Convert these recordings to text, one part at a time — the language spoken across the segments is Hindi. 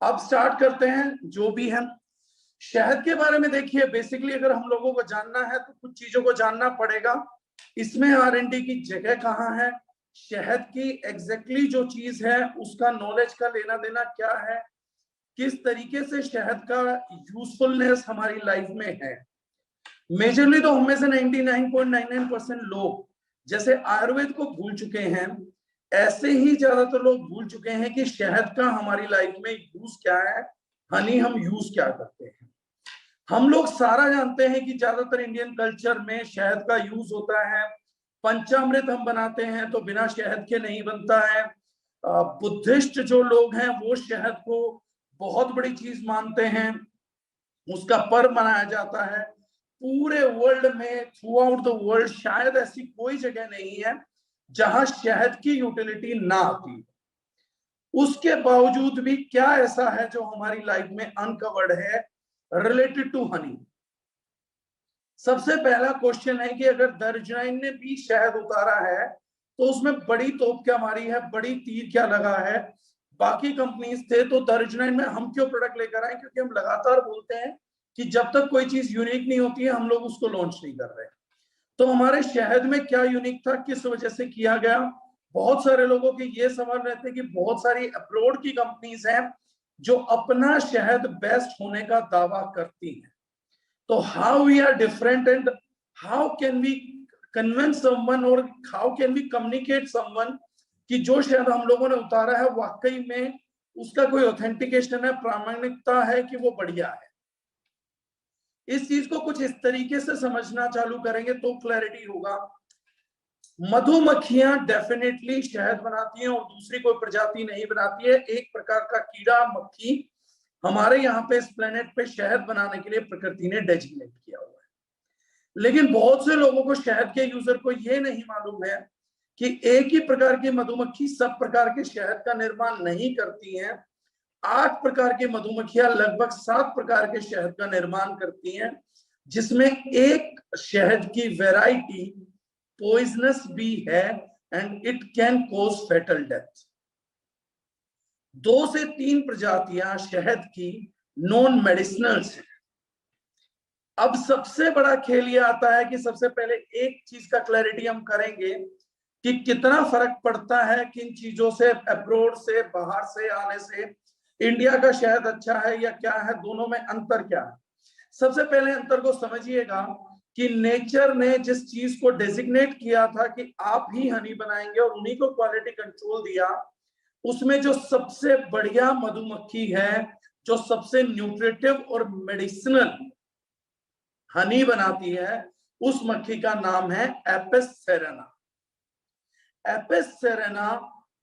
अब स्टार्ट करते हैं जो भी है शहद के बारे में। देखिए बेसिकली अगर हम लोगों को जानना है तो कुछ चीजों को जानना पड़ेगा। इसमें R&D की जगह कहाँ है, शहद की एग्जैक्टली जो चीज है उसका नॉलेज का लेना देना क्या है, किस तरीके से शहद का यूजफुलनेस हमारी लाइफ में है। मेजरली तो हम में से 99.99% लोग जैसे आयुर्वेद को भूल चुके हैं, ऐसे ही ज्यादातर लोग भूल चुके हैं कि शहद का हमारी लाइफ में यूज क्या है, हनी हम यूज क्या करते हैं। हम लोग सारा जानते हैं कि ज्यादातर इंडियन कल्चर में शहद का यूज होता है। पंचामृत हम बनाते हैं तो बिना शहद के नहीं बनता है। बुद्धिस्ट जो लोग हैं वो शहद को बहुत बड़ी चीज मानते हैं, उसका पर्व मनाया जाता है। पूरे वर्ल्ड में थ्रू आउट द वर्ल्ड शायद ऐसी कोई जगह नहीं है जहां शहद की यूटिलिटी ना आती। उसके बावजूद भी क्या ऐसा है जो हमारी लाइफ में अनकवर्ड है रिलेटेड टू हनी। सबसे पहला क्वेश्चन है कि अगर दर्जनाइन ने भी शहद उतारा है तो उसमें बड़ी तोप क्या मारी है, बड़ी तीर क्या लगा है। बाकी कंपनीज थे तो दर्जनाइन में हम क्यों प्रोडक्ट लेकर आए, क्योंकि हम लगातार बोलते हैं कि जब तक कोई चीज यूनिक नहीं होती है हम लोग उसको लॉन्च नहीं कर रहे। तो हमारे शहद में क्या यूनिक था, किस वजह से किया गया। बहुत सारे लोगों के ये सवाल रहते हैं कि बहुत सारी अब्रॉड की कंपनीज हैं जो अपना शहद बेस्ट होने का दावा करती हैं। तो how we are different and how can we convince someone और how can we communicate someone कि जो शहद हम लोगों ने उतारा है वाकई में उसका कोई ऑथेंटिकेशन है, प्रामाणिकता है कि वो बढ़िया है। इस चीज को कुछ इस तरीके से समझना चालू करेंगे तो क्लैरिटी होगा। मधुमक्खियां डेफिनेटली शहद बनाती हैं और दूसरी कोई प्रजाति नहीं बनाती है। एक प्रकार का कीड़ा मक्खी हमारे यहाँ पे इस प्लेनेट पे शहद बनाने के लिए प्रकृति ने डेजिग्नेट किया हुआ है। लेकिन बहुत से लोगों को, शहद के यूजर को, ये नहीं मालूम है कि एक ही प्रकार की मधुमक्खी सब प्रकार के शहद का निर्माण नहीं करती हैं। 8 प्रकार की मधुमक्खियां लगभग 7 प्रकार के शहद का निर्माण करती हैं, जिसमें एक शहद की वैरायटी पॉइजनस भी है and it can cause फेटल death. 2 से 3 प्रजातियां शहद की नॉन मेडिसिनल्स हैं। अब सबसे बड़ा खेल ये आता है कि सबसे पहले एक चीज का क्लैरिटी हम करेंगे कि कितना फर्क पड़ता है किन चीजों से, अब्रॉड से, बाहर से आने से। इंडिया का शहद अच्छा है या क्या है, दोनों में अंतर क्या है। सबसे पहले अंतर को समझिएगा कि नेचर ने जिस चीज को डेजिग्नेट किया था कि आप ही हनी बनाएंगे और उन्हीं को क्वालिटी कंट्रोल दिया, उसमें जो सबसे बढ़िया मधुमक्खी है, जो सबसे न्यूट्रिटिव और मेडिसिनल हनी बनाती है, उस मक्खी का नाम है Apis Serena. Apis Serena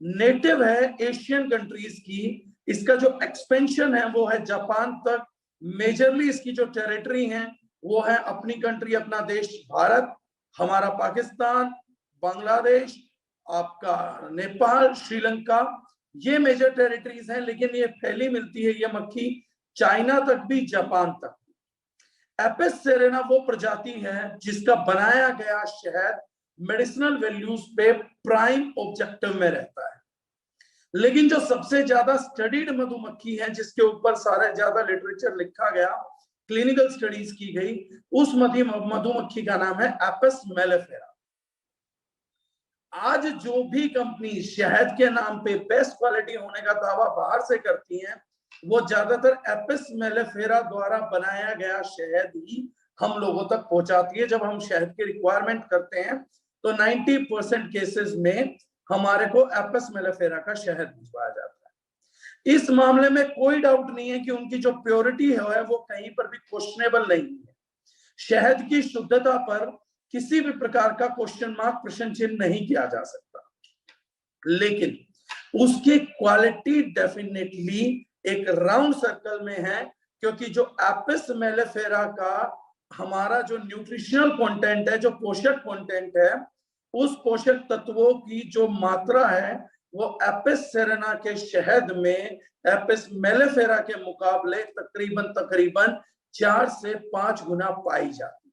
native है एशियन कंट्रीज की। इसका जो एक्सपेंशन है वो है जापान तक। मेजरली इसकी जो टेरिटरी है वो है अपनी कंट्री, अपना देश भारत, हमारा पाकिस्तान, बांग्लादेश, आपका नेपाल, श्रीलंका, ये मेजर टेरिटरीज हैं। लेकिन ये फैली मिलती है ये मक्खी चाइना तक भी, जापान तक। एपिस सेरेना वो प्रजाति है जिसका बनाया गया शहद मेडिसिनल वैल्यूज पे प्राइम ऑब्जेक्टिव में रहता है। लेकिन जो सबसे ज्यादा स्टडीड मधुमक्खी है, जिसके ऊपर सारा ज्यादा लिटरेचर लिखा गया, क्लिनिकल स्टडीज की गई, उस मधुमक्खी का नाम है एपिस मेलिफेरा। आज जो भी कंपनी शहद के नाम पे बेस्ट क्वालिटी होने का दावा बाहर से करती हैं, वो ज्यादातर एपिस मेलिफेरा द्वारा बनाया गया शहद ही हम लोगों तक पहुंचाती है। जब हम शहद की रिक्वायरमेंट करते हैं तो 90% केसेस में हमारे को एपिस मेलिफेरा का शहद भिजवाया जाता है। इस मामले में कोई डाउट नहीं है कि उनकी जो प्योरिटी है वो कहीं पर भी क्वेश्चनेबल नहीं है। शहद की शुद्धता पर किसी भी प्रकार का क्वेश्चन मार्क, प्रश्न चिन्ह नहीं किया जा सकता। लेकिन उसकी क्वालिटी डेफिनेटली एक राउंड सर्कल में है, क्योंकि जो एपिस मेलिफेरा का हमारा जो न्यूट्रिशनल कंटेंट है, जो पोषक कंटेंट है, उस पोषक तत्वों की जो मात्रा है वो एपिस सेरेना के शहद में एपिस मेलिफेरा के मुकाबले तकरीबन 4 से 5 गुना पाई जाती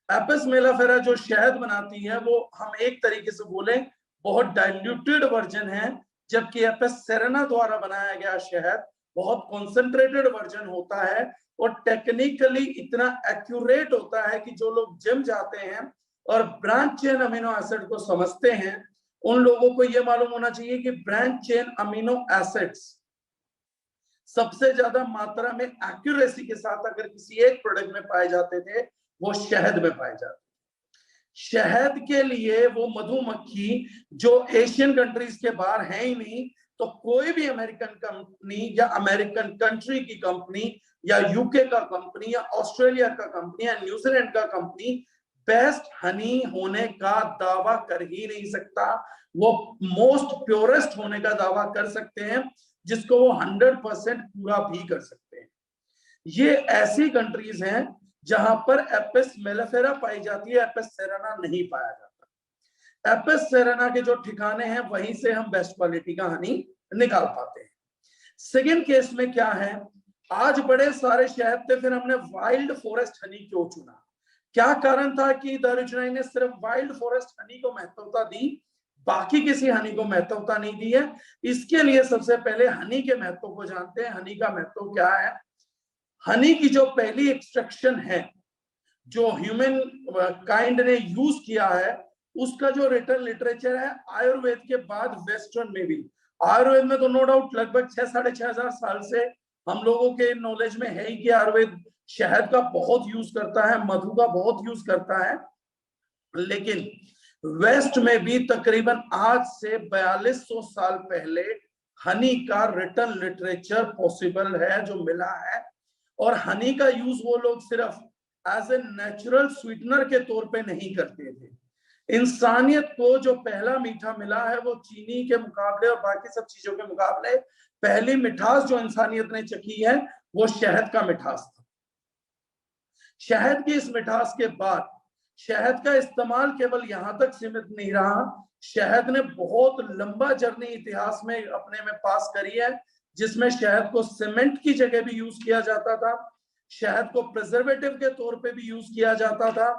है। एपिस मेलिफेरा जो शहद बनाती है वो हम एक तरीके से बोले बहुत डाइल्यूटेड वर्जन है, जबकि एपिस सेरेना द्वारा बनाया गया शहद बहुत कॉन्सेंट्रेटेड वर्जन होता है और टेक्निकली इतना एक्यूरेट होता है कि जो लोग जिम जाते हैं और ब्रांच चेन अमीनो एसिड को समझते हैं, उन लोगों को यह मालूम होना चाहिए कि ब्रांच चेन अमीनो एसिड्स सबसे ज्यादा मात्रा में एक्यूरेसी के साथ अगर किसी एक प्रोडक्ट में पाए जाते थे, वो शहद में पाए जाते। शहद के लिए वो मधुमक्खी जो एशियन कंट्रीज के बाहर है ही नहीं, तो कोई भी अमेरिकन कंपनी या अमेरिकन कंट्री की कंपनी या यूके का कंपनी या ऑस्ट्रेलिया का कंपनी या न्यूजीलैंड का कंपनी बेस्ट हनी होने का दावा कर ही नहीं सकता। वो मोस्ट प्योरेस्ट होने का दावा कर सकते हैं, जिसको वो 100% पूरा भी कर सकते हैं। ये ऐसी कंट्रीज हैं जहां पर एपिस मेलिफेरा पाई जाती है, एपिस सेराना नहीं पाया जाता। एपिस सेराना के जो ठिकाने हैं वहीं से हम बेस्ट क्वालिटी का हनी निकाल पाते हैं। सेकेंड केस में क्या है, आज बड़े सारे शहद थे, फिर हमने वाइल्ड फॉरेस्ट हनी क्यों चुना? क्या कारण था कि दारुचनाई ने सिर्फ वाइल्ड फॉरेस्ट हनी को महत्वता दी, बाकी किसी हनी को महत्वता नहीं दी है? इसके लिए सबसे पहले हनी के महत्व को जानते हैं। हनी का महत्व क्या है? हनी की जो पहली एक्सट्रैक्शन है जो ह्यूमन काइंड ने यूज किया है, उसका जो रिटर्न लिटरेचर है आयुर्वेद के बाद वेस्टर्न में भी, आयुर्वेद में तो नो डाउट लगभग 6,500 साल से हम लोगों के नॉलेज में है ही कि आयुर्वेद शहद का बहुत यूज करता है, मधु का बहुत यूज करता है, लेकिन वेस्ट में भी तकरीबन आज से 4200 साल पहले हनी का रिटर्न लिटरेचर पॉसिबल है जो मिला है। और हनी का यूज वो लोग सिर्फ एज ए नेचुरल स्वीटनर के तौर पे नहीं करते थे। इंसानियत को जो पहला मीठा मिला है वो चीनी के मुकाबले और बाकी सब चीजों के मुकाबले पहली मिठास जो इंसानियत ने चखी है वो शहद का मिठास था। शहद की इस मिठास के बाद शहद का इस्तेमाल केवल यहां तक सीमित नहीं रहा, शहद ने बहुत लंबा जर्नी इतिहास में अपने में पास करी है, जिसमें शहद को सीमेंट की जगह भी यूज किया जाता था, शहद को प्रिजर्वेटिव के तौर पे भी यूज किया जाता था,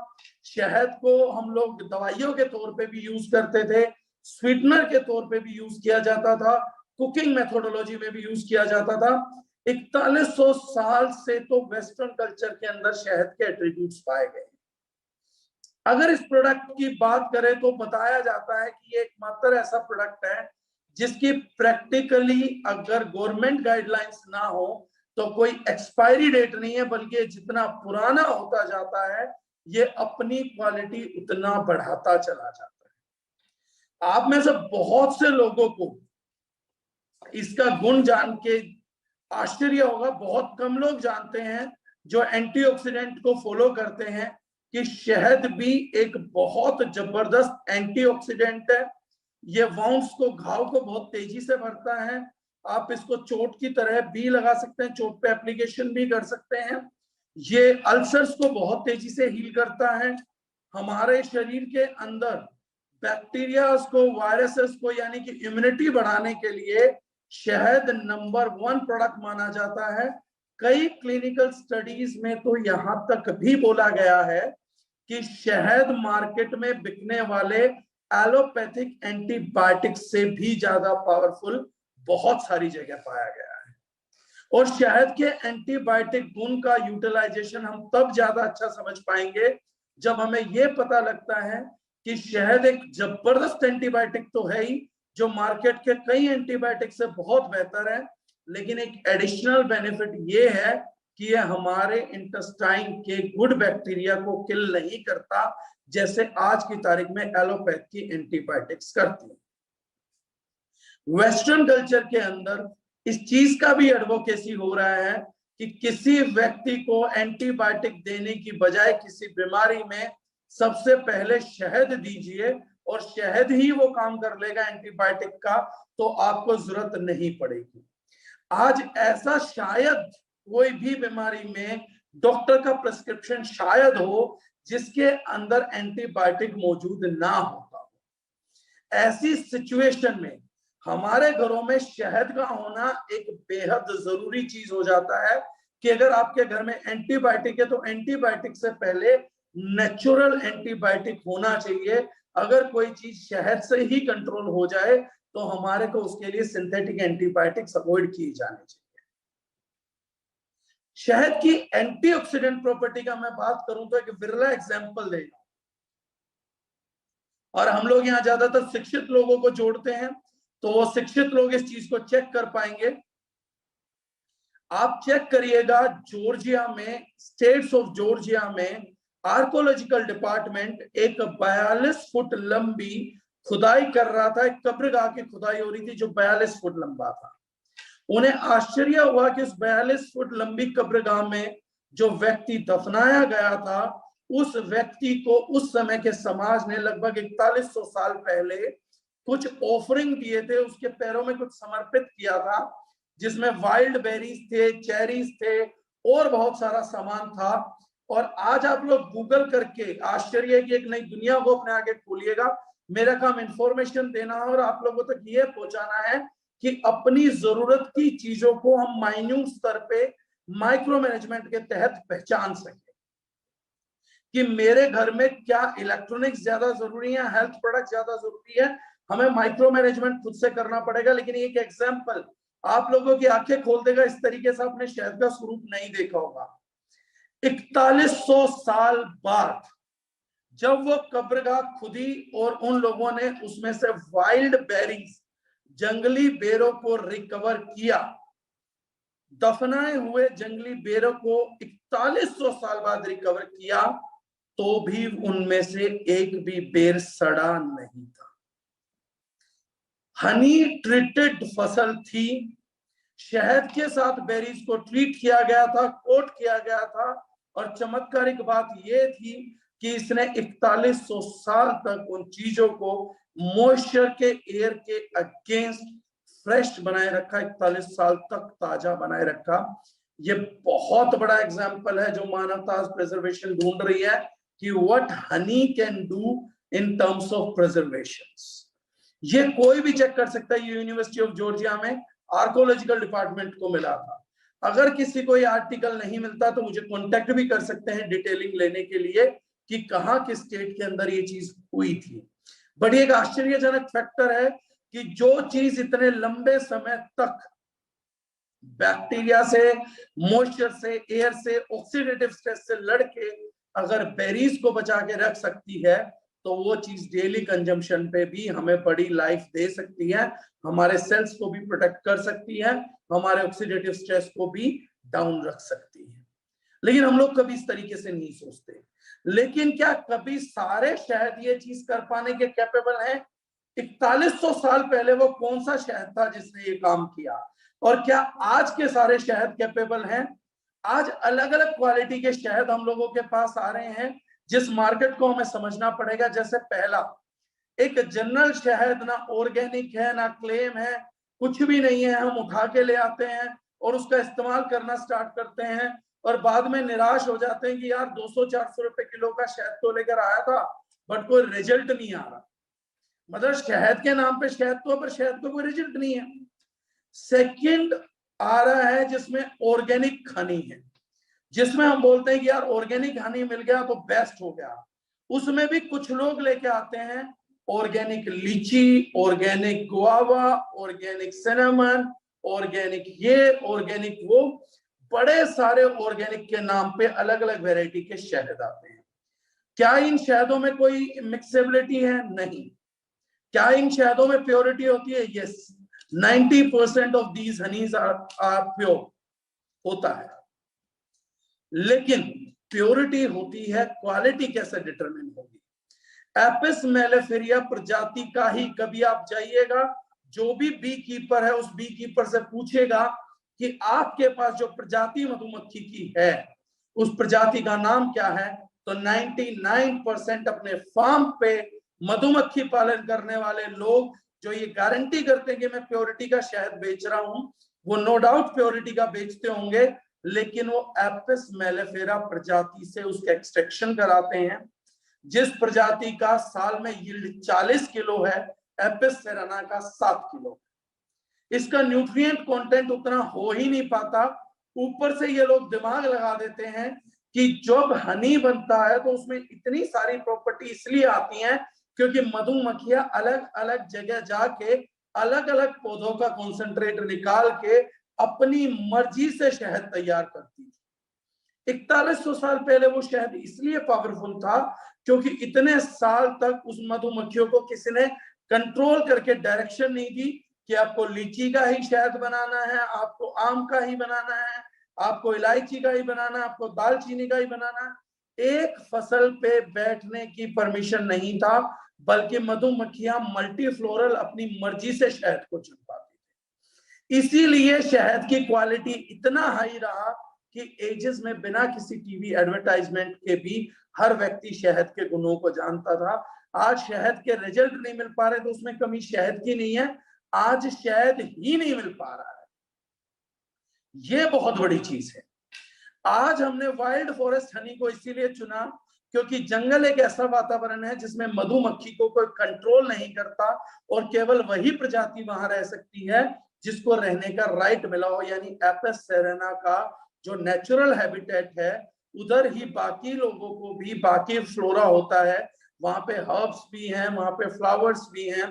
शहद को हम लोग दवाइयों के तौर पे भी यूज करते थे, स्वीटनर के तौर पे भी यूज किया जाता था, कुकिंग मेथोडोलॉजी में भी यूज किया जाता था। 4100 साल से तो वेस्टर्न कल्चर के अंदर शहद के एट्रीब्यूट्स पाए गए। अगर इस प्रोडक्ट की बात करें तो बताया जाता है कि ये एकमात्र ऐसा प्रोडक्ट है जिसकी प्रैक्टिकली अगर गवर्नमेंट गाइडलाइंस ना हो तो कोई एक्सपायरी डेट नहीं है, बल्कि जितना पुराना होता जाता है ये अपनी क्वालिटी उतना बढ़ाता चला जाता है। आप में से बहुत से लोगों को इसका गुण जान के आश्चर्य होगा, बहुत कम लोग जानते हैं जो एंटीऑक्सीडेंट को फॉलो करते हैं कि शहद भी एक बहुत जबरदस्त एंटीऑक्सीडेंट है। ये वाउंड्स को, घाव को बहुत तेजी से भरता है। आप इसको चोट की तरह भी लगा सकते हैं, चोट पे एप्लीकेशन भी कर सकते हैं। ये अल्सर्स को बहुत तेजी से हील करता है। हमारे शरीर के अंदर बैक्टीरियाज को, वायरसेस को, यानी कि इम्यूनिटी बढ़ाने के लिए शहद नंबर 1 प्रोडक्ट माना जाता है। कई क्लिनिकल स्टडीज में तो यहां तक भी बोला गया है कि शहद मार्केट में बिकने वाले एलोपैथिक एंटीबायोटिक से भी ज्यादा पावरफुल बहुत सारी जगह पाया गया है। और शहद के एंटीबायोटिक गुण का यूटिलाइजेशन हम तब ज्यादा अच्छा समझ पाएंगे जब हमें यह पता लगता है कि शहद एक जबरदस्त एंटीबायोटिक तो है ही, जो मार्केट के कई एंटीबायोटिक से बहुत बेहतर है, लेकिन एक एडिशनल बेनिफिट ये है कि ये हमारे इंटेस्टाइन के गुड बैक्टीरिया को किल नहीं करता जैसे आज की तारीख में एलोपैथ की एंटीबायोटिक्स करती है। वेस्टर्न कल्चर के अंदर इस चीज का भी एडवोकेसी हो रहा है कि किसी व्यक्ति को एंटीबायोटिक देने की बजाय किसी बीमारी में सबसे पहले शहद दीजिए और शहद ही वो काम कर लेगा एंटीबायोटिक का, तो आपको जरूरत नहीं पड़ेगी। आज ऐसा शायद कोई भी बीमारी में डॉक्टर का प्रिस्क्रिप्शन शायद हो जिसके अंदर एंटीबायोटिक मौजूद ना होता हो। ऐसी सिचुएशन में हमारे घरों में शहद का होना एक बेहद जरूरी चीज हो जाता है कि अगर आपके घर में एंटीबायोटिक है तो एंटीबायोटिक से पहले नेचुरल एंटीबायोटिक होना चाहिए। अगर कोई चीज शहद से ही कंट्रोल हो जाए तो हमारे को उसके लिए सिंथेटिक एंटीबायोटिक्स अवॉइड किए जाने चाहिए। शहद की एंटीऑक्सीडेंट प्रॉपर्टी का मैं बात करूं तो एक विरला एग्जांपल देगा, और हम लोग यहाँ ज्यादातर शिक्षित लोगों को जोड़ते हैं, तो वो शिक्षित लोग इस चीज को चेक कर पाएंगे। आप चेक करिएगा, जॉर्जिया में, स्टेट्स ऑफ जॉर्जिया में आर्कोलॉजिकल डिपार्टमेंट एक 42 फुट लंबी खुदाई कर रहा था। एक कब्रगाह की खुदाई हो रही थी जो 42 फुट लंबा था। उन्हें आश्चर्य हुआ कि उस 42 फुट लंबी कब्रगाह में जो व्यक्ति दफनाया गया था, उस व्यक्ति को उस समय के समाज ने लगभग 4100 साल पहले कुछ ऑफरिंग दिए थे, उसके पैरों में कुछ समर्पित किया था, जिसमें वाइल्ड बेरीज थे, चेरीज थे और बहुत सारा सामान था। और आज आप लोग गूगल करके आश्चर्य की एक नई दुनिया को अपने आगे खोलिएगा। मेरा काम इंफॉर्मेशन देना है और आप लोगों तक ये पहुंचाना है कि अपनी जरूरत की चीजों को हम माइन्यूट स्तर पे माइक्रो मैनेजमेंट के तहत पहचान सके कि मेरे घर में क्या इलेक्ट्रॉनिक्स ज्यादा जरूरी है, हेल्थ प्रोडक्ट ज्यादा जरूरी है। हमें माइक्रो मैनेजमेंट खुद से करना पड़ेगा। लेकिन एक एग्जांपल आप लोगों की आंखें खोल देगा, इस तरीके से आपने शहद का स्वरूप नहीं देखा होगा। 4100 साल बाद जब वो कब्रगाह खुदी और उन लोगों ने उसमें से वाइल्ड बेरीज, जंगली बेरों को रिकवर किया, दफनाए हुए जंगली बेरों को 4100 साल बाद रिकवर किया, तो भी उनमें से एक भी बेर सड़ा नहीं था। हनी ट्रीटेड फसल थी, शहद के साथ बेरीज को ट्रीट किया गया था, कोट किया गया था। और चमत्कारिक बात यह थी कि इसने 4100 साल तक उन चीजों को मॉइस्चर के, एयर के अगेंस्ट फ्रेश बनाए रखा, 41 साल तक ताजा बनाए रखा। ये बहुत बड़ा एग्जाम्पल है जो मानवता प्रिजर्वेशन ढूंढ रही है कि what Honey can do in terms of preservation. ये कोई भी चेक कर सकता है। ये यूनिवर्सिटी ऑफ जॉर्जिया में आर्कोलॉजिकल डिपार्टमेंट को मिला था। अगर किसी को ये आर्टिकल नहीं मिलता तो मुझे कांटेक्ट भी कर सकते हैं डिटेलिंग लेने के लिए कि कहां किस स्टेट के अंदर ये चीज हुई थी। बट एक आश्चर्यजनक फैक्टर है कि जो चीज इतने लंबे समय तक बैक्टीरिया से, मॉइस्चर से, एयर से, ऑक्सीडेटिव स्ट्रेस से लड़के अगर बेरीज को बचा के रख सकती है, तो वो चीज डेली कंजम्पशन पे भी हमें बड़ी लाइफ दे सकती है, हमारे सेल्स को भी प्रोटेक्ट कर सकती है, हमारे ऑक्सीडेटिव स्ट्रेस को भी डाउन रख सकती है। लेकिन हम लोग कभी इस तरीके से नहीं सोचते। लेकिन क्या कभी सारे शहद ये चीज कर पाने के कैपेबल हैं? 4100 साल पहले वो कौन सा शहद था जिसने ये काम किया? और क्या आज के सारे शहद कैपेबल हैं? आज अलग अलग क्वालिटी के शहद हम लोगों के पास आ रहे हैं, जिस मार्केट को हमें समझना पड़ेगा। जैसे पहला, एक जनरल शहद ना ऑर्गेनिक है ना क्लेम है, कुछ भी नहीं है, हम उठा के ले आते हैं और उसका इस्तेमाल करना स्टार्ट करते हैं और बाद में निराश हो जाते हैं कि यार 200-400 रुपए किलो का शहद तो लेकर आया था बट कोई रिजल्ट नहीं आ रहा। मतलब शहद के नाम पे शहद तो, पर शहद को कोई रिजल्ट नहीं है। सेकंड आ रहा है जिसमें ऑर्गेनिक हनी है, जिसमें हम बोलते हैं कि यार ऑर्गेनिक हनी मिल गया तो बेस्ट हो गया। उसमें भी कुछ लोग लेके आते हैं ऑर्गेनिक लीची, organic guava, organic cinnamon, organic ये, ऑर्गेनिक वो, बड़े सारे ऑर्गेनिक के नाम पे अलग अलग वैरायटी के शहद आते हैं। क्या इन शहदों में कोई मिक्सेबिलिटी है? नहीं। क्या इन शहदों में प्योरिटी होती है? Yes, 90% of these honeys are pure होता है। लेकिन प्योरिटी होती है, क्वालिटी कैसे डिटरमिन होगी? एपिस मेलिफेरा प्रजाति का ही कभी आप जाइएगा, जो भी बी कीपर है उस बी कीपर से पूछेगा कि आपके पास जो प्रजाति मधुमक्खी की है उस प्रजाति का नाम क्या है, तो 99% अपने फार्म पे मधुमक्खी पालन करने वाले लोग जो ये गारंटी करते हैं कि मैं प्योरिटी का शहद बेच रहा हूं, वो नो डाउट प्योरिटी का बेचते होंगे, लेकिन वो एपिस मेलिफेरा प्रजाति से उसका एक्सट्रैक्शन कराते हैं। जिस प्रजाति का साल में यील्ड 40 किलो है, एपिस सेराना का 7 किलो। इसका न्यूट्रिएंट कंटेंट उतना हो ही नहीं पाता। ऊपर से ये लोग दिमाग लगा देते हैं कि जब हनी बनता है तो उसमें इतनी सारी प्रॉपर्टी इसलिए आती हैं क्योंकि मधुमक्खियां अलग अलग जगह जाके अलग अलग पौधों का कॉन्सेंट्रेट निकाल के अपनी मर्जी से शहद तैयार करती थी। 4100 साल पहले वो शहद इसलिए पावरफुल था क्योंकि इतने साल तक उस मधुमक्खियों को किसी ने कंट्रोल करके डायरेक्शन नहीं दी कि आपको लीची का ही शहद बनाना है, आपको आम का ही बनाना है, आपको इलायची का ही बनाना है, आपको दालचीनी का ही बनाना है। एक फसल पे बैठने की परमिशन नहीं था, बल्कि मधुमक्खियां मल्टीफ्लोरल अपनी मर्जी से शहद को चुन पाती थी। इसीलिए शहद की क्वालिटी इतना हाई रहा कि एजेस में बिना किसी टीवी एडवर्टाइजमेंट के भी हर व्यक्ति शहद के गुणों को जानता था। आज शहद के रिजल्ट नहीं मिल पा रहे तो उसमें कमी शहद की नहीं है, आज शहद ही नहीं मिल पा रहा है, ये बहुत बड़ी चीज है। आज हमने वाइल्ड फॉरेस्ट हनी को इसीलिए चुना क्योंकि जंगल एक ऐसा वातावरण है जिसमें मधुमक्खी को कोई कंट्रोल नहीं करता और केवल वही प्रजाति वहां रह सकती है जिसको रहने का राइट मिला हो, यानी एपिस सेरेना का जो नेचुरल हैबिटेट है उधर ही बाकी लोगों को भी बाकी फ्लोरा होता है। वहां पे हर्ब्स भी हैं, वहां पे फ्लावर्स भी हैं,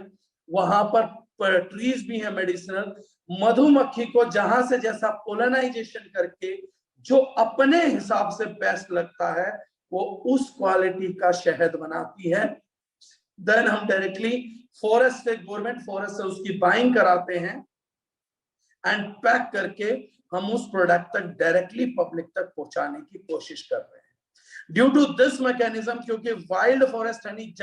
वहां पर ट्रीज भी हैं मेडिसिनल। मधुमक्खी को जहां से जैसा पोलनाइजेशन करके जो अपने हिसाब से बेस्ट लगता है वो उस क्वालिटी का शहद बनाती है। देन हम डायरेक्टली फॉरेस्ट से, गवर्नमेंट फॉरेस्ट से उसकी बाइंग कराते हैं एंड पैक करके हम उस प्रोडक्ट तक डायरेक्टली पब्लिक तक पहुंचाने की कोशिश कर रहे हैं। ड्यू टू दिस मैकेनिज्म, क्योंकि वाइल्ड फॉरेस्ट हनी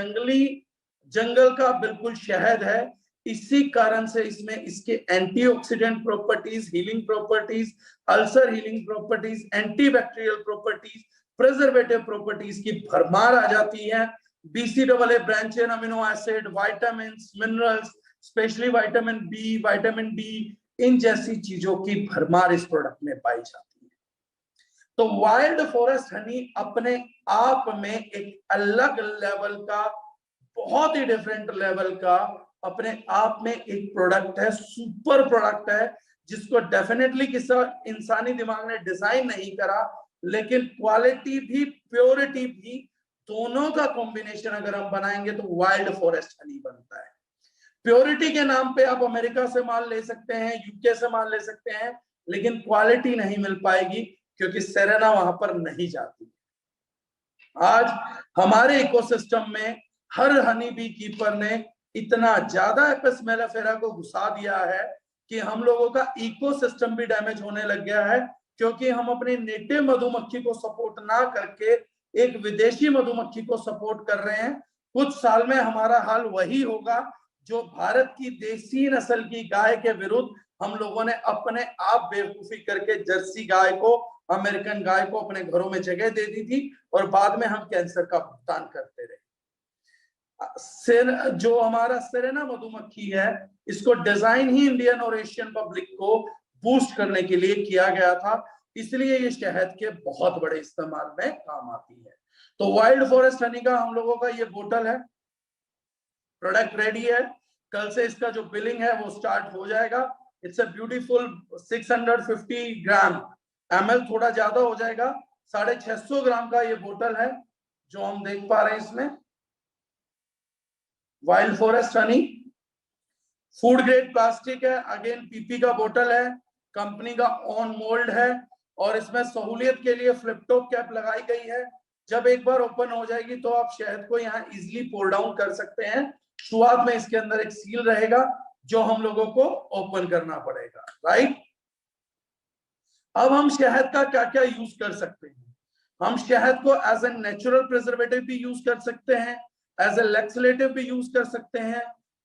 जंगल का बिल्कुल शहद है, इसी कारण से इसमें इसके antioxidant properties, healing properties, ulcer healing properties, antibacterial properties, preservative properties की भरमार आ जाती है। BCAA branch chain amino acid, vitamin, minerals, specially vitamin B, vitamin D, इन जैसी चीजों की भरमार इस प्रोडक्ट में पाई जाती है। तो वाइल्ड फॉरेस्ट हनी अपने आप में एक अलग लेवल का, बहुत ही डिफरेंट लेवल का अपने आप में एक प्रोडक्ट है, सुपर प्रोडक्ट है, जिसको डेफिनेटली किसी इंसानी दिमाग ने डिजाइन नहीं करा, लेकिन क्वालिटी भी प्योरिटी भी दोनों का कॉम्बिनेशन अगर हम बनाएंगे तो वाइल्ड फॉरेस्ट हनी बनता है। प्योरिटी के नाम पे आप अमेरिका से माल ले सकते हैं, यूके से माल ले सकते हैं, लेकिन क्वालिटी नहीं मिल पाएगी क्योंकि सेरेना वहां पर नहीं जाती। आज हमारे इकोसिस्टम में हर हनी बी कीपर ने इतना ज्यादा एपिस मेलिफेरा को घुसा दिया है कि हम लोगों का इकोसिस्टम भी डैमेज होने लग गया है, क्योंकि हम अपने नेटिव मधुमक्खी को सपोर्ट ना करके एक विदेशी मधुमक्खी को सपोर्ट कर रहे हैं। कुछ साल में हमारा हाल वही होगा जो भारत की देसी नस्ल की गाय के विरुद्ध हम लोगों ने अपने आप बेवकूफी करके जर्सी गाय को, अमेरिकन गाय को अपने घरों में जगह दे दी थी और बाद में हम कैंसर का भुगतान करते रहे। जो हमारा सेरेना मधुमक्खी है, इसको डिजाइन ही इंडियन और एशियन पब्लिक को बूस्ट करने के लिए किया गया था, इसलिए ये शहद के बहुत बड़े इस्तेमाल में काम आती है। तो वाइल्ड फॉरेस्ट हनी का हम लोगों का ये बोतल है, प्रोडक्ट रेडी है, कल से इसका जो बिलिंग है वो स्टार्ट हो जाएगा। It's a beautiful 650 gram ml, थोड़ा ज्यादा हो जाएगा, 650 ग्राम का ये बोतल है जो हम देख पा रहे हैं इसमें। Wild forest Honey food grade plastic है, अगेन पीपी का बोतल है, कंपनी का ऑन मोल्ड है और इसमें सहूलियत के लिए फ्लिप टॉप कैप लगाई गई है। जब एक बार ओपन हो जाएगी तो आप शहद को यहाँ इजिली पोर डाउन कर सकते हैं। शुरुआत में इसके अंदर एक सील रहेगा जो हम लोगों को ओपन करना पड़ेगा, राइट। अब हम शहद का क्या क्या यूज कर सकते हैं? हम शहद को एज ए नेचुरल प्रिजर्वेटिव भी यूज कर सकते हैं, एज ए लैक्सेटिव भी यूज कर सकते हैं।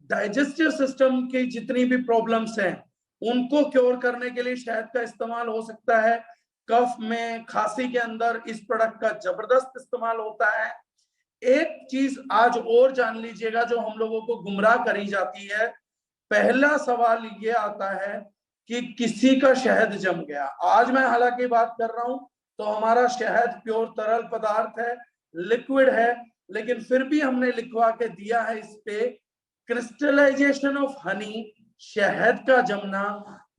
डाइजेस्टिव सिस्टम की जितनी भी प्रॉब्लम्स हैं उनको क्योर करने के लिए शहद का इस्तेमाल हो सकता है। कफ में, खांसी के अंदर इस प्रोडक्ट का जबरदस्त इस्तेमाल होता है। एक चीज आज और जान लीजिएगा जो हम लोगों को गुमराह करी जाती है। पहला सवाल ये आता है कि किसी का शहद जम गया। आज मैं हालांकि बात कर रहा हूं तो हमारा शहद प्योर तरल पदार्थ है, लिक्विड है, लेकिन फिर भी हमने लिखवा के दिया है इस पे क्रिस्टलाइजेशन ऑफ हनी, शहद का जमना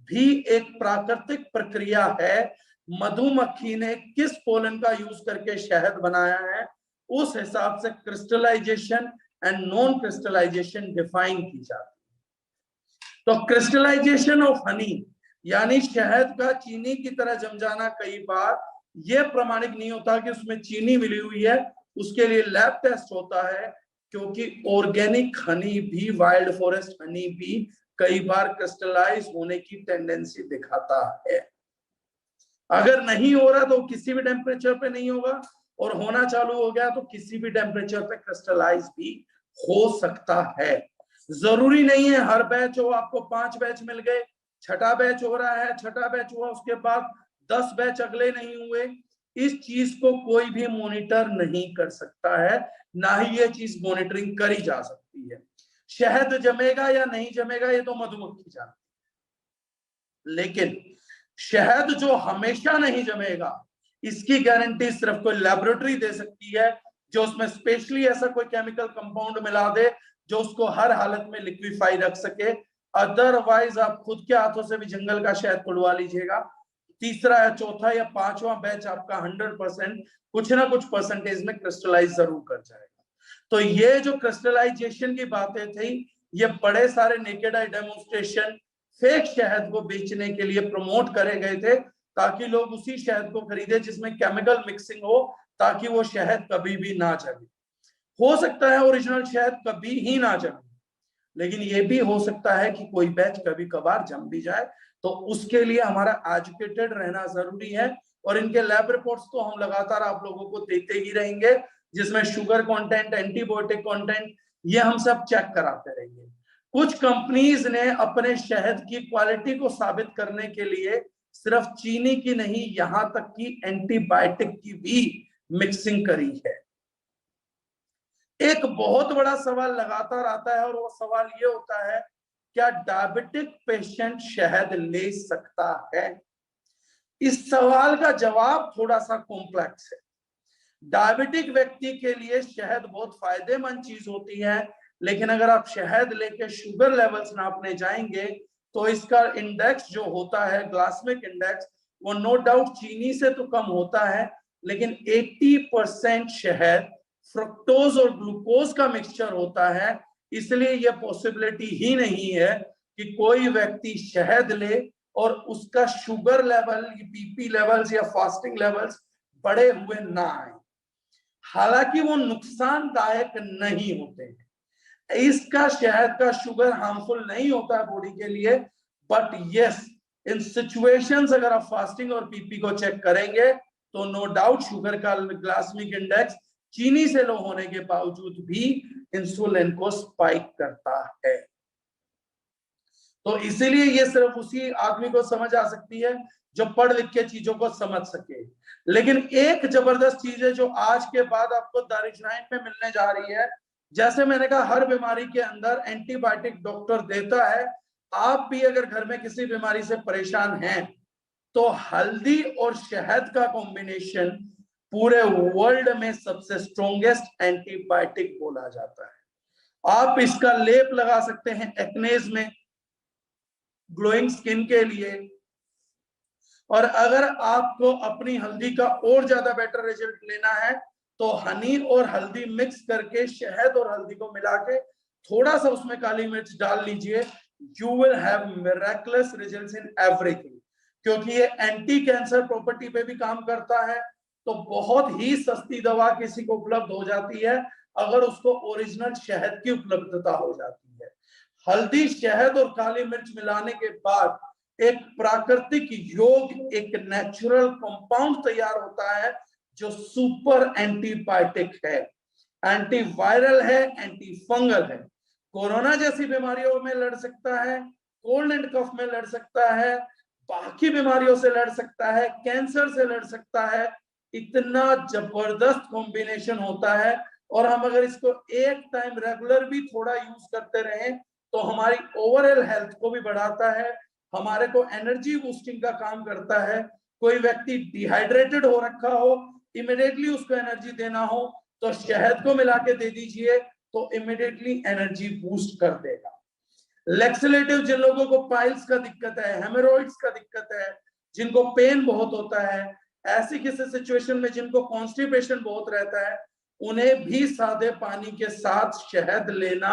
भी एक प्राकृतिक प्रक्रिया है। मधुमक्खी ने किस पोलन का यूज करके शहद बनाया है उस हिसाब से crystallization and non crystallization define की जाती है। तो क्रिस्टलाइजेशन ऑफ हनी यानी शहद का चीनी की तरह जम जाना कई बार ये प्रमाणित नहीं होता कि उसमें चीनी मिली हुई है, उसके लिए लैब टेस्ट होता है, क्योंकि ऑर्गेनिक हनी भी, वाइल्ड फॉरेस्ट हनी भी कई बार क्रिस्टलाइज होने की टेंडेंसी दिखाता है। अगर नहीं हो रहा तो किसी भी टेम्परेचर पे नहीं होगा, और होना चालू हो गया तो किसी भी टेम्परेचर पे क्रिस्टलाइज भी हो सकता है। जरूरी नहीं है हर बैच हो, आपको 5 बैच मिल गए, छठा बैच हो रहा है, छठा बैच हुआ उसके बाद 10 बैच अगले नहीं हुए, इस चीज को कोई भी मॉनिटर नहीं कर सकता है, ना ही ये चीज मॉनिटरिंग करी जा सकती है। शहद जमेगा या नहीं जमेगा ये तो मधुमक्खी जानती है, लेकिन शहद जो हमेशा नहीं जमेगा इसकी गारंटी सिर्फ कोई लेबोरेटरी दे सकती है, जो उसमें स्पेशली ऐसा कोई केमिकल कंपाउंड मिला दे जो उसको हर हालत में लिक्विफाई रख सके। अदरवाइज आप खुद के हाथों से भी जंगल का शहद खुलवा लीजिएगा, तीसरा या चौथा या पांचवा बैच आपका 100% कुछ ना कुछ परसेंटेज में क्रिस्टलाइज जरूर कर जाएगा। तो ये जो क्रिस्टलाइजेशन की बातें थी, ये बड़े सारे नेकेड आई डेमोन्स्ट्रेशन फेक शहद को बेचने के लिए प्रमोट करे गए थे, ताकि लोग उसी शहद को खरीदे जिसमें केमिकल मिक्सिंग हो, ताकि वो शहद कभी भी ना जमे। हो सकता है ओरिजिनल शहद कभी ही ना जमे, लेकिन ये भी हो सकता है कि कोई बैच कभी कभार जम भी जाए, तो उसके लिए हमारा एजुकेटेड रहना जरूरी है। और इनके लैब रिपोर्ट्स तो हम लगातार आप लोगों को देते ही रहेंगे, जिसमें शुगर कंटेंट, एंटीबायोटिक कंटेंट, ये हम सब चेक कराते रहेंगे। कुछ कंपनीज ने अपने शहद की क्वालिटी को साबित करने के लिए सिर्फ चीनी की नहीं, यहां तक कि एंटीबायोटिक की भी मिक्सिंग करी है। एक बहुत बड़ा सवाल लगातार आता है, और वो सवाल ये होता है, क्या डायबिटिक पेशेंट शहद ले सकता है? इस सवाल का जवाब थोड़ा सा कॉम्प्लेक्स है। डायबिटिक व्यक्ति के लिए शहद बहुत फायदेमंद चीज होती है, लेकिन अगर आप शहद लेके शुगर लेवल्स नापने जाएंगे तो इसका इंडेक्स जो होता है, ग्लाइसेमिक इंडेक्स, वो नो डाउट चीनी से तो कम होता है, लेकिन 80% शहद फ्रुक्टोज और ग्लूकोज का मिक्सचर होता है। इसलिए यह पॉसिबिलिटी ही नहीं है कि कोई व्यक्ति शहद ले और उसका शुगर लेवल, बीपी लेवल्स या फास्टिंग लेवल्स बढ़े हुए ना आए। हालांकि वो नुकसानदायक नहीं होते हैं, इसका शहद का शुगर हार्मफुल नहीं होता है बॉडी के लिए, बट यस, इन सिचुएशंस अगर आप फास्टिंग और बीपी को चेक करेंगे तो नो डाउट शुगर का ग्लाइसेमिक इंडेक्स चीनी से लो होने के बावजूद भी इंसुलिन को स्पाइक करता है। तो इसीलिए ये सिर्फ उसी आदमी को समझ आ सकती है जो पढ़ लिख के चीजों को समझ सके। लेकिन एक जबरदस्त चीज है जो आज के बाद आपको दारिशनाइन में मिलने जा रही है। जैसे मैंने कहा, हर बीमारी के अंदर एंटीबायोटिक डॉक्टर देता है। आप भी अगर घर में किसी बीमारी से परेशान हैं तो हल्दी और शहद का कॉम्बिनेशन पूरे वर्ल्ड में सबसे स्ट्रॉन्गेस्ट एंटीबायोटिक बोला जाता है। आप इसका लेप लगा सकते हैं एक्नेज में, ग्लोइंग स्किन के लिए, और अगर आपको अपनी हल्दी का और ज्यादा बेटर रिजल्ट लेना है तो हनी और हल्दी मिक्स करके, शहद और हल्दी को मिला के थोड़ा सा उसमें काली मिर्च डाल लीजिए, you will have miracles results in everything. क्योंकि ये एंटी कैंसर प्रॉपर्टी पे भी काम करता है, तो बहुत ही सस्ती दवा किसी को उपलब्ध हो जाती है अगर उसको ओरिजिनल शहद की उपलब्धता हो जाती है। हल्दी, शहद और काली मिर्च मिलाने के बाद एक प्राकृतिक योग, एक नेचुरल कंपाउंड तैयार होता है जो सुपर एंटीबायोटिक है, एंटीवायरल है, एंटी फंगल है, कोरोना जैसी बीमारियों में लड़ सकता है, कोल्ड एंड कफ में लड़ सकता है, बाकी बीमारियों से लड़ सकता है, कैंसर से लड़ सकता है। इतना जबरदस्त कॉम्बिनेशन होता है, और हम अगर इसको एक टाइम रेगुलर भी थोड़ा यूज करते रहें तो हमारी ओवरऑल हेल्थ को भी बढ़ाता है, हमारे को एनर्जी बूस्टिंग का काम करता है। कोई व्यक्ति डिहाइड्रेटेड हो रखा हो, इमिडिएटली उसको एनर्जी देना हो तो शहद को मिला के दे दीजिए, तो इमिडिएटली एनर्जी बूस्ट कर देगा। लेक्सलेटिव, जिन लोगों को पाइल्स का दिक्कत है, हेमोरॉइड्स का दिक्कत है, जिनको पेन बहुत होता है, ऐसी किसी सिचुएशन में जिनको कॉन्स्टिपेशन बहुत रहता है, उन्हें भी सादे पानी के साथ शहद लेना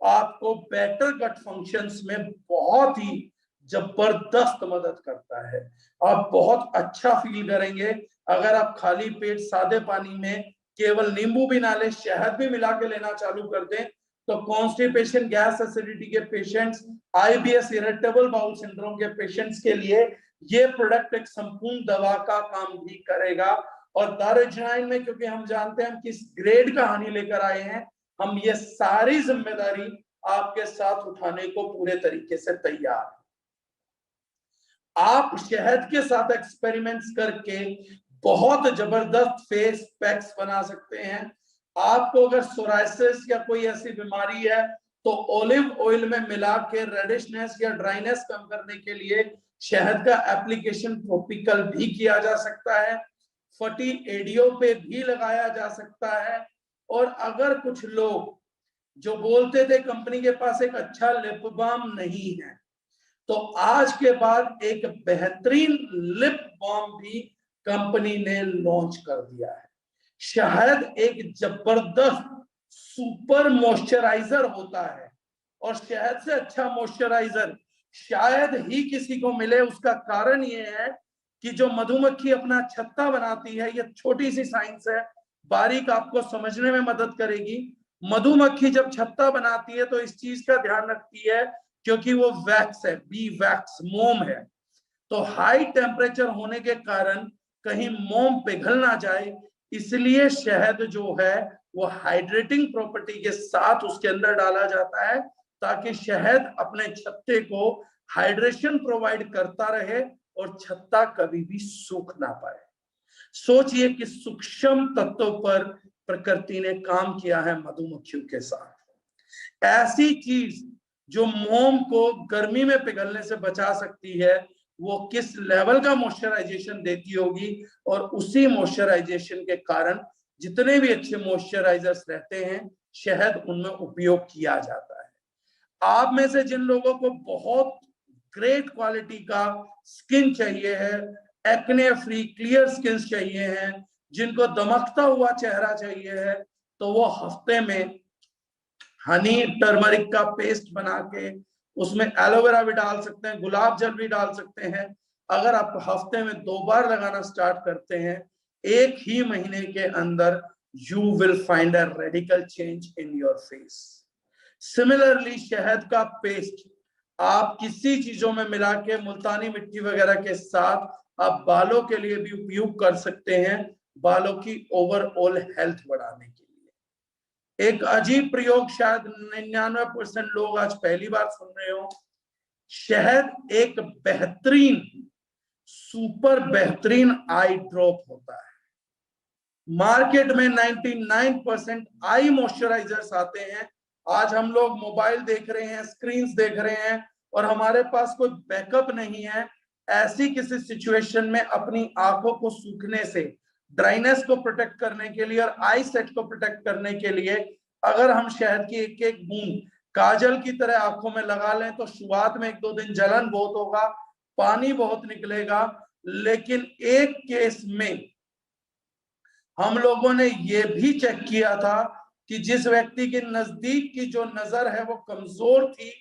आपको बेटर गट फंक्शंस में बहुत ही जबरदस्त मदद करता है। आप बहुत अच्छा फील करेंगे, अगर आप खाली पेट सादे पानी में केवल नींबू भी ना ले, शहद भी मिला के लेना चालू कर दें, तो कॉन्स्टिपेशन, गैस एसिडिटी के patients, IBS, irritable bowel syndrome के पेशेंट्स के लिए ये प्रोडक्ट एक संपूर्ण दवा का काम भी करेगा। और दारुजनाइन में, क्योंकि हम जानते हैं हम किस ग्रेड का हानि लेकर आए हैं, हम ये सारी जिम्मेदारी आपके साथ उठाने को पूरे तरीके से तैयार हैं। आप शहद के साथ एक्सपेरिमेंट्स करके बहुत जबरदस्त फेस पैक्स बना सकते हैं। आपको अगर सोराइसिस या कोई ऐसी बीमारी है तो ऑलिव ऑयल में मिला के रेडिशनेस या ड्राइनेस कम करने के लिए शहद का एप्लीकेशन टॉपिकल भी किया जा सकता है, फटी एडियो पे भी लगाया जा सकता है। और अगर कुछ लोग जो बोलते थे कंपनी के पास एक अच्छा लिप बाम नहीं है, तो आज के बाद एक बेहतरीन लिप बाम भी कंपनी ने लॉन्च कर दिया है। शहद एक जबरदस्त सुपर मॉइस्चराइजर होता है और शहद से अच्छा मॉइस्चराइजर शायद ही किसी को मिले। उसका कारण ये है कि जो मधुमक्खी अपना छत्ता बनाती है, ये छोटी सी साइंस है, बारीक आपको समझने में मदद करेगी। मधुमक्खी जब छत्ता बनाती है तो इस चीज का ध्यान रखती है, क्योंकि वो वैक्स है, बी वैक्स, मोम है, तो हाई टेम्परेचर होने के कारण कहीं मोम पिघल ना जाए, इसलिए शहद जो है वो हाइड्रेटिंग प्रॉपर्टी के साथ उसके अंदर डाला जाता है, ताकि शहद अपने छत्ते को हाइड्रेशन प्रोवाइड करता रहे और छत्ता कभी भी सूख ना पाए। सोचिए कि सूक्ष्म तत्वों पर प्रकृति ने काम किया है मधुमक्खियों के साथ। ऐसी चीज जो मोम को गर्मी में पिघलने से बचा सकती है, वो किस लेवल का मॉइस्चराइजेशन देती होगी, और उसी मॉइस्चराइजेशन के कारण जितने भी अच्छे मॉइस्चराइजर्स रहते हैं, शहद उनमें उपयोग किया जाता है। आप में से जिन लोगों को बहुत ग्रेट क्वालिटी का स्किन चाहिए है, एक्ने फ्री क्लियर स्किन चाहिए है, जिनको दमकता हुआ चेहरा चाहिए है, तो वो हफ्ते में हनी टर्मरिक का पेस्ट बना के उसमें एलोवेरा भी डाल सकते हैं, गुलाब जल भी डाल सकते हैं। अगर आप हफ्ते में 2 बार लगाना स्टार्ट करते हैं, एक ही महीने के अंदर you will find a radical change in your face. Similarly शहद का पेस्ट आप किसी चीजों में मिला के मुल्तानी मिट्टी वगैरह के साथ आप बालों के लिए भी उपयोग कर सकते हैं, बालों की ओवरऑल हेल्थ बढ़ाने के लिए। एक अजीब प्रयोग शायद 99% लोग आज पहली बार सुन रहे हो। शहद एक बेहतरीन, सुपर बेहतरीन आई ड्रॉप होता है। मार्केट में 99% आई मॉइस्चराइजर्स आते हैं। आज हम लोग मोबाइल देख रहे हैं, स्क्रीन्स देख रहे हैं, और हमारे पास कोई बैकअप नहीं है। ऐसी किसी सिचुएशन में अपनी आंखों को सूखने से, ड्राइनेस को प्रोटेक्ट करने के लिए और आई सेट को प्रोटेक्ट करने के लिए अगर हम शहद की एक एक बूंद काजल की तरह आंखों में लगा लें, तो शुरुआत में 1-2 दिन जलन बहुत होगा, पानी बहुत निकलेगा, लेकिन एक केस में हम लोगों ने ये भी चेक किया था कि जिस व्यक्ति के नजदीक की जो नजर है वो कमजोर थी,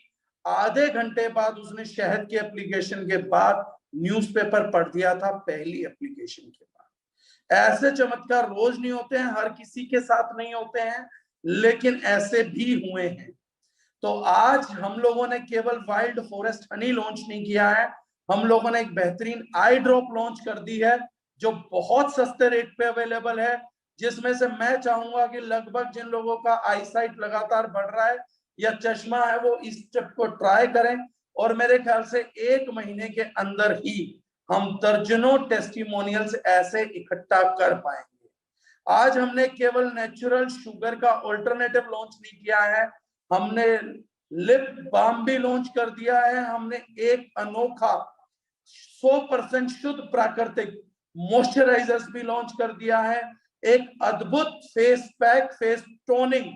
आधे घंटे बाद उसने शहद के एप्लीकेशन के बाद न्यूज़पेपर पढ़ दिया था, पहली एप्लीकेशन के बाद। ऐसे चमत्कार रोज नहीं होते हैं, हर किसी के साथ नहीं होते हैं, लेकिन ऐसे भी हुए हैं। तो आज हम लोगों ने केवल वाइल्ड फॉरेस्ट हनी लॉन्च नहीं किया है, हम लोगों ने एक बेहतरीन आई ड्रॉप लॉन्च कर दी है, जो बहुत सस्ते रेट पे अवेलेबल है, जिसमें से मैं चाहूंगा कि लगभग जिन लोगों का आई साइट लगातार बढ़ रहा है या चश्मा है, वो इस स्टेप को ट्राई करें, और मेरे ख्याल से 1 महीने के अंदर ही हम दर्जनों टेस्टिमोनियल्स ऐसे इकट्ठा कर पाएंगे। आज हमने केवल नेचुरल शुगर का ऑल्टरनेटिव लॉन्च नहीं किया है, हमने लिप बाम भी लॉन्च कर दिया है, हमने एक अनोखा 100% शुद्ध प्राकृतिक मॉइस्चराइजर्स भी लॉन्च कर दिया है, एक अद्भुत फेस पैक, फेस टोनिंग।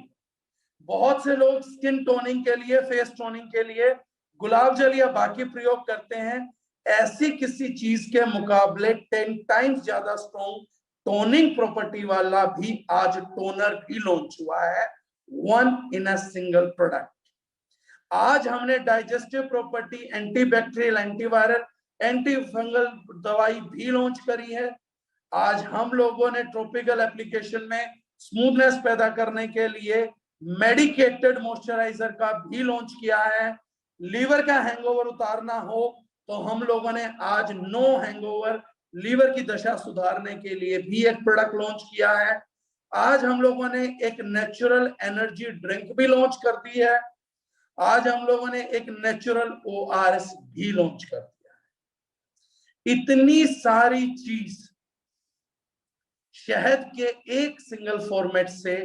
बहुत से लोग स्किन टोनिंग के लिए, फेस टोनिंग के लिए गुलाब जल या बाकी प्रयोग करते हैं, ऐसी किसी चीज के मुकाबले 10 टाइम्स ज्यादा स्ट्रॉन्ग टोनिंग प्रॉपर्टी वाला भी आज टोनर भी लॉन्च हुआ है, 1 इन अ सिंगल प्रोडक्ट। आज हमने digestive property, antibacterial, antiviral, anti fungal दवाई भी लॉन्च करी है। आज हम लोगों ने ट्रॉपिकल एप्लीकेशन में स्मूथनेस पैदा करने के लिए मेडिकेटेड मॉइस्चराइजर का भी लॉन्च किया है। लीवर का हैंगओवर उतारना हो तो हम लोगों ने आज नो हैंगओवर लीवर की दशा सुधारने के लिए भी एक प्रोडक्ट लॉन्च किया है। आज हम लोगों ने एक नेचुरल एनर्जी ड्रिंक भी लॉन्च कर दी है। आज हम लोगों ने एक नेचुरल ORS भी लॉन्च कर दिया है। इतनी सारी चीज शहद के एक सिंगल फॉर्मेट से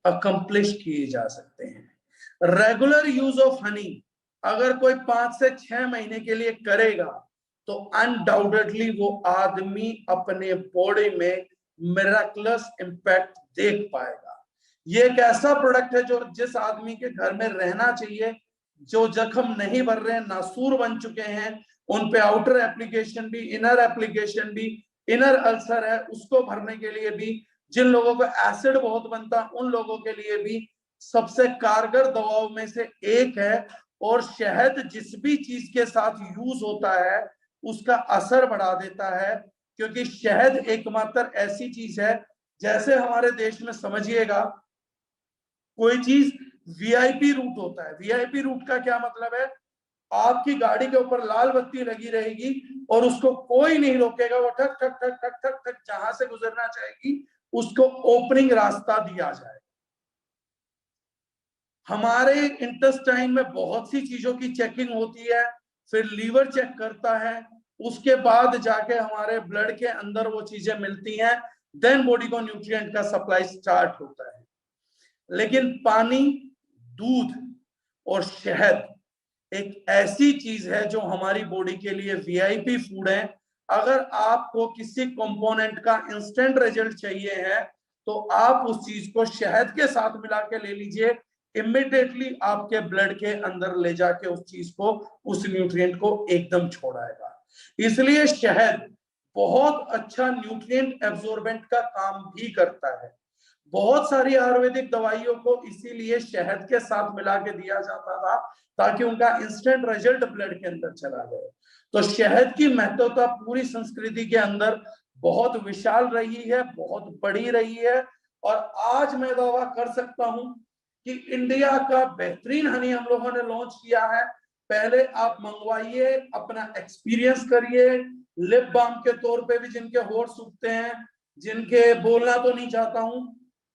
अकम्प्लिश किए जा सकते हैं। रेगुलर यूज ऑफ हनी अगर कोई 5 से 6 महीने के लिए करेगा तो अनडाउटेडली वो आदमी अपने बॉडी में मिराकुलस इंपैक्ट देख पाएगा। ये एक ऐसा प्रोडक्ट है जो जिस आदमी के घर में रहना चाहिए, जो जख्म नहीं भर रहे हैं, नासूर बन चुके हैं, उन पे आउटर एप्लीकेशन भी, इनर एप्लीकेशन भी, इनर अल्सर है उसको भरने के लिए भी, जिन लोगों को एसिड बहुत बनता है उन लोगों के लिए भी सबसे कारगर दवाओं में से एक है। और शहद जिस भी चीज के साथ यूज होता है उसका असर बढ़ा देता है, क्योंकि शहद एकमात्र ऐसी चीज है, जैसे हमारे देश में समझिएगा कोई चीज VIP रूट होता है। VIP रूट का क्या मतलब है? आपकी गाड़ी के ऊपर लाल बत्ती लगी रहेगी और उसको कोई नहीं रोकेगा, वो ठक ठक ठक ठक ठक ठक जहां से गुजरना चाहेगी उसको ओपनिंग रास्ता दिया जाए। हमारे इंटेस्टाइन में बहुत सी चीजों की चेकिंग होती है, फिर लीवर चेक करता है, उसके बाद जाके हमारे ब्लड के अंदर वो चीजें मिलती हैं, देन बॉडी को न्यूट्रिएंट का सप्लाई स्टार्ट होता है। लेकिन पानी, दूध और शहद एक ऐसी चीज है जो हमारी बॉडी के लिए VIP फूड है। अगर आपको किसी कंपोनेंट का इंस्टेंट रिजल्ट चाहिए है तो आप उस चीज को शहद के साथ मिला के ले लीजिए, इमिडिएटली आपके ब्लड के अंदर ले जाके उस चीज को, उस न्यूट्रिएंट को एकदम छोड़ाएगा। इसलिए शहद बहुत अच्छा न्यूट्रिएंट एब्जॉर्बेंट का काम भी करता है। बहुत सारी आयुर्वेदिक दवाइयों को इसीलिए शहद के साथ मिला के दिया जाता था ताकि उनका इंस्टेंट रिजल्ट ब्लड के अंदर चला जाए। तो शहद की महत्वता पूरी संस्कृति के अंदर बहुत विशाल रही है, बहुत बड़ी रही है। और आज मैं दावा कर सकता हूं कि इंडिया का बेहतरीन हनी हम लोगों ने लॉन्च किया है। पहले आप मंगवाइए, अपना एक्सपीरियंस करिए। लिप बाम के तौर पे भी जिनके होठ सूखते हैं, जिनके बोलना तो नहीं चाहता हूं,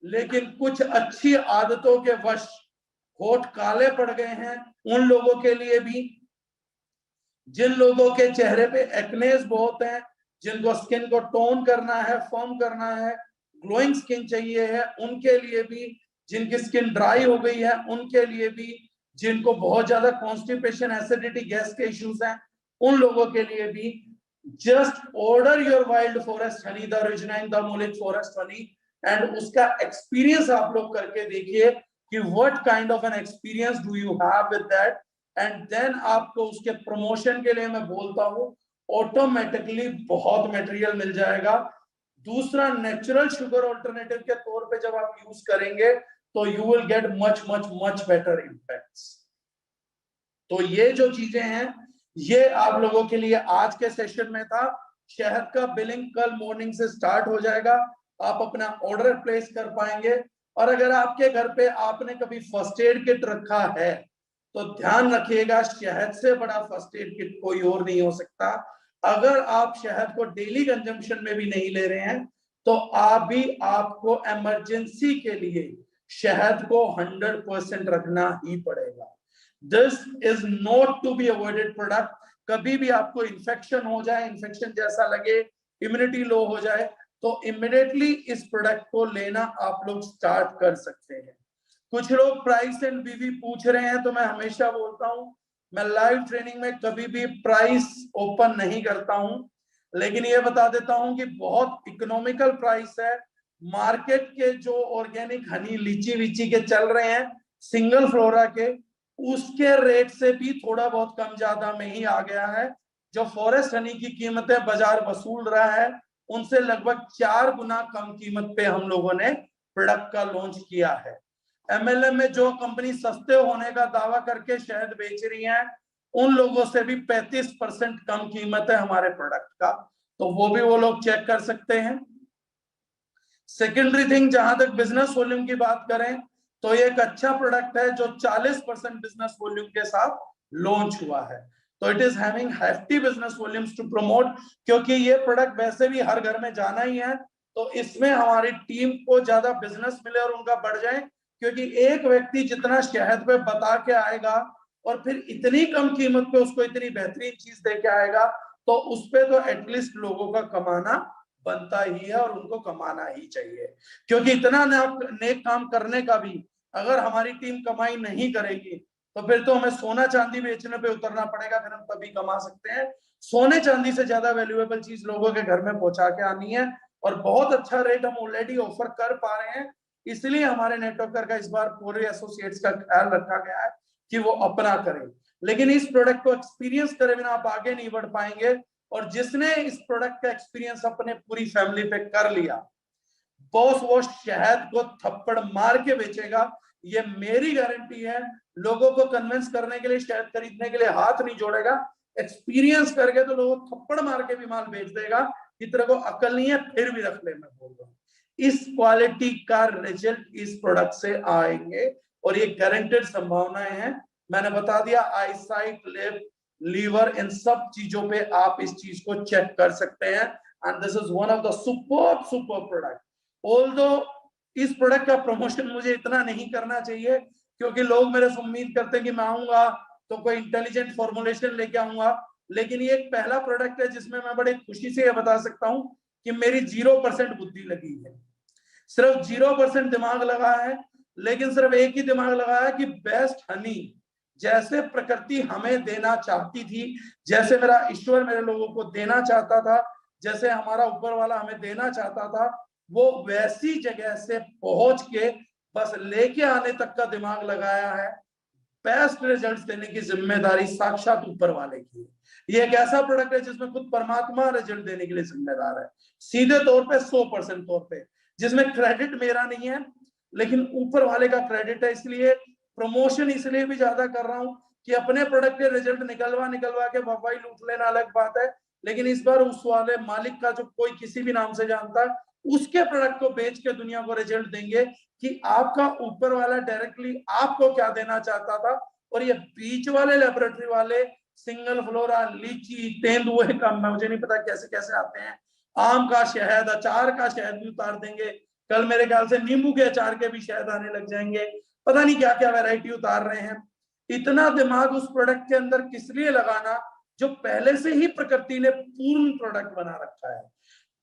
लेकिन कुछ अच्छी आदतों के वश होठ काले पड़ गए हैं, उन लोगों के लिए भी, जिन लोगों के चेहरे पे एक्नेस बहुत है, जिनको स्किन को टोन करना है, फॉर्म करना है, ग्लोइंग स्किन चाहिए है, उनके लिए भी, जिनकी स्किन ड्राई हो गई है उनके लिए भी, जिनको बहुत ज्यादा कॉन्स्टिपेशन, एसिडिटी, गैस के इश्यूज हैं उन लोगों के लिए भी, just order your wild forest honey, the original the मोलिक फॉरेस्ट हनी, एंड उसका एक्सपीरियंस आप लोग करके देखिए कि what kind of an experience do you have with that. And then आपको उसके प्रमोशन के लिए मैं बोलता हूं ऑटोमेटिकली बहुत मटेरियल मिल जाएगा। दूसरा, नेचुरल शुगर ऑल्टरनेटिव के तौर पे जब आप यूज करेंगे तो you will get much much much better impacts. तो ये जो चीजें हैं ये आप लोगों के लिए आज के सेशन में था। शहद का बिलिंग कल मॉर्निंग से स्टार्ट हो जाएगा, आप अपना ऑर्डर प्लेस कर पाएंगे। और अगर आपके घर पे आपने कभी फर्स्ट एड किट रखा है तो ध्यान रखिएगा, शहद से बड़ा फर्स्ट एड किट कोई और नहीं हो सकता। अगर आप शहद को डेली कंजम्पशन में भी नहीं ले रहे हैं तो आपको इमरजेंसी के लिए शहद को 100% रखना ही पड़ेगा। This is not to be avoided product. कभी भी आपको इन्फेक्शन हो जाए, इन्फेक्शन जैसा लगे, इम्यूनिटी लो हो जाए, तो इमिडिएटली इस प्रोडक्ट को लेना आप लोग स्टार्ट कर सकते हैं। कुछ लोग प्राइस एंड बीवी पूछ रहे हैं, तो मैं हमेशा बोलता हूं मैं लाइव ट्रेनिंग में कभी भी प्राइस ओपन नहीं करता हूं, लेकिन ये बता देता हूं कि बहुत इकोनॉमिकल प्राइस है। मार्केट के जो ऑर्गेनिक हनी लीची वीची के चल रहे हैं सिंगल फ्लोरा के, उसके रेट से भी थोड़ा बहुत कम ज्यादा में ही आ गया है। जो फॉरेस्ट हनी की कीमतें बाजार वसूल रहा है उनसे लगभग 4 गुना कम कीमत पे हम लोगों ने प्रोडक्ट का लॉन्च किया है। MLM में जो कंपनी सस्ते होने का दावा करके शहद बेच रही है उन लोगों से भी 35% कम कीमत है हमारे प्रोडक्ट का, तो वो भी वो लोग चेक कर सकते हैं। सेकेंडरी थिंग, जहां तक बिजनेस वॉल्यूम की बात करें तो ये एक अच्छा प्रोडक्ट है जो 40% बिजनेस वॉल्यूम के साथ लॉन्च हुआ है। तो it is having hefty business volumes to promote, क्योंकि ये प्रोडक्ट वैसे भी हर घर में जाना ही है, तो इसमें हमारी टीम को ज्यादा बिजनेस मिले और उनका बढ़ जाए, क्योंकि एक व्यक्ति जितना शहद पे बता के आएगा और फिर इतनी कम कीमत पे उसको इतनी बेहतरीन चीज दे के आएगा, तो उस पे तो एटलीस्ट लोगों का कमाना बनता ही है और उनको कमाना ही चाहिए। क्योंकि इतना नेक काम करने का भी अगर हमारी टीम कमाई नहीं करेगी तो फिर तो हमें सोना चांदी बेचने पे उतरना पड़ेगा, फिर हम तभी कमा सकते हैं। सोने चांदी से ज्यादा वैल्यूएबल चीज लोगों के घर में पहुंचा के आनी है, और बहुत अच्छा रेट हम ऑलरेडी ऑफर कर पा रहे हैं। इसलिए हमारे नेटवर्कर का इस बार पूरे एसोसिएट्स का ख्याल रखा गया है कि वो अपना करें, लेकिन इस प्रोडक्ट को एक्सपीरियंस करे बिना आप आगे नहीं बढ़ पाएंगे। और जिसने इस प्रोडक्ट का एक्सपीरियंस अपने पूरी फैमिली पे कर लिया, बॉस वो शहद को थप्पड़ मार के बेचेगा, ये मेरी गारंटी है। लोगों को कन्विंस करने के लिए, शहद खरीदने के लिए हाथ नहीं जोड़ेगा, एक्सपीरियंस करके तो लोगों थप्पड़ मार के भी माल बेच देगा कि तेरे को अकल नहीं है फिर भी रख ले। मैं बोल रहा हूँ इस क्वालिटी का रिजल्ट इस प्रोडक्ट से आएंगे और ये गारंटेड संभावनाएं हैं। मैंने बता दिया, आई साइट, लिप, लीवर, इन सब चीजों पे आप इस चीज को चेक कर सकते हैं। And this is one of the super product. Although इस प्रोडक्ट का प्रमोशन मुझे इतना नहीं करना चाहिए, क्योंकि लोग मेरे से उम्मीद करते हैं कि मैं आऊंगा तो कोई इंटेलिजेंट फॉर्मुलेशन लेके आऊंगा, लेकिन ये एक पहला प्रोडक्ट है जिसमें मैं बड़ी खुशी से ये बता सकता हूं कि मेरी 0% बुद्धि लगी है, सिर्फ 0% दिमाग लगा है। लेकिन सिर्फ एक ही दिमाग लगा है कि बेस्ट हनी जैसे प्रकृति हमें देना चाहती थी, जैसे मेरा ईश्वर मेरे लोगों को देना चाहता था, जैसे हमारा ऊपर वाला हमें देना चाहता था, वो वैसी जगह से पहुंच के बस लेके आने तक का दिमाग लगाया है। बेस्ट रिजल्ट्स देने की जिम्मेदारी साक्षात ऊपर वाले की है। ये एक ऐसा प्रोडक्ट है जिसमें खुद परमात्मा रिजल्ट देने के लिए जिम्मेदार है, सीधे तौर पे 100% तौर पे, जिसमें क्रेडिट मेरा नहीं है लेकिन ऊपर वाले का क्रेडिट है। इसलिए प्रमोशन इसलिए भी ज्यादा कर रहा हूं कि अपने प्रोडक्ट के रिजल्ट निकलवा के भरपाई लूट लेना अलग बात है, लेकिन इस बार उस वाले मालिक का जो कोई किसी भी नाम से जानता है, उसके प्रोडक्ट को बेच के दुनिया को रिजल्ट देंगे कि आपका ऊपर वाला डायरेक्टली आपको क्या देना चाहता था। और ये बीच वाले लेबोरेटरी वाले सिंगल फ्लोरा, लीची, तेंदुए का मुझे नहीं पता कैसे कैसे आते हैं, आम का शहद, अचार का शहद भी उतार देंगे। कल मेरे ख्याल से नींबू के अचार के भी शहद आने लग जाएंगे, पता नहीं क्या क्या वैरायटी उतार रहे हैं। इतना दिमाग उस प्रोडक्ट के अंदर किस लिए लगाना जो पहले से ही प्रकृति ने पूर्ण प्रोडक्ट बना रखा है।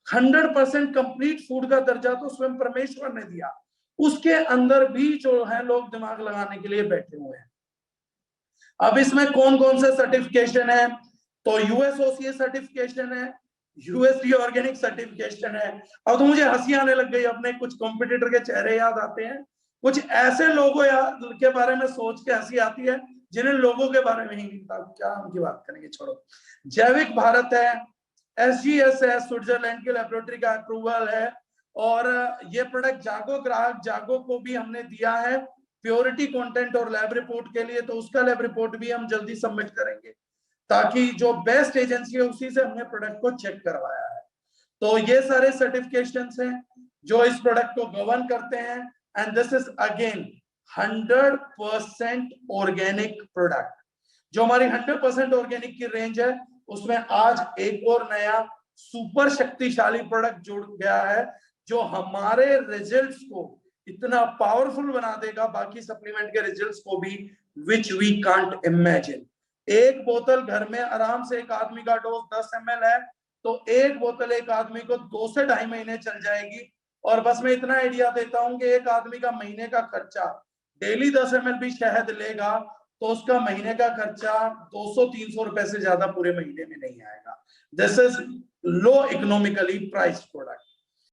100% कंप्लीट फूड का दर्जा तो स्वयं परमेश्वर ने दिया, उसके अंदर भी जो है लोग दिमाग लगाने के लिए बैठे हुए हैं। अब इसमें कौन कौन से सर्टिफिकेशन है, तो यूएसओसीए सर्टिफिकेशन है, यूएसडी ऑर्गेनिक सर्टिफिकेशन है। अब तो मुझे हंसी आने लग गई, अपने कुछ कॉम्पिटिटर के चेहरे याद आते हैं, कुछ ऐसे लोगों के बारे में सोच के हंसी आती है जिन्हें लोगों के बारे में ही नहीं पता, क्या उनकी बात करेंगे, छोड़ो। जैविक भारत है, एसजीएस है, स्विट्जरलैंड के लेबोरेटरी का अप्रूवल है, और ये प्रोडक्ट जागो ग्राहक जागो को भी हमने दिया है प्योरिटी कंटेंट और लैब रिपोर्ट के लिए, तो उसका लैब रिपोर्ट भी हम जल्दी सबमिट करेंगे, ताकि जो बेस्ट एजेंसी है उसी से हमने प्रोडक्ट को चेक करवाया है। तो ये सारे सर्टिफिकेशंस हैं जो इस प्रोडक्ट को गवर्न करते हैं। And this is again 100% organic product. जो हमारी 100% ऑर्गेनिक की रेंज है उसमें आज एक और नया सुपर शक्तिशाली प्रोडक्ट जुड़ गया है जो हमारे रिजल्ट्स को इतना पावरफुल बना देगा, बाकी सप्लीमेंट के रिजल्ट्स को भी, विच वी कांट इमेजिन। एक बोतल घर में आराम से एक आदमी का डोज 10 ml है, तो एक बोतल एक आदमी को 2 से 2.5 महीने चल जाएगी। और बस मैं इतना आइडिया देता हूं कि एक आदमी का महीने का खर्चा, डेली 10 ml भी शहद लेगा तो उसका महीने का खर्चा 200-300 रुपए से ज्यादा पूरे महीने में नहीं आएगा। This is low economically priced product.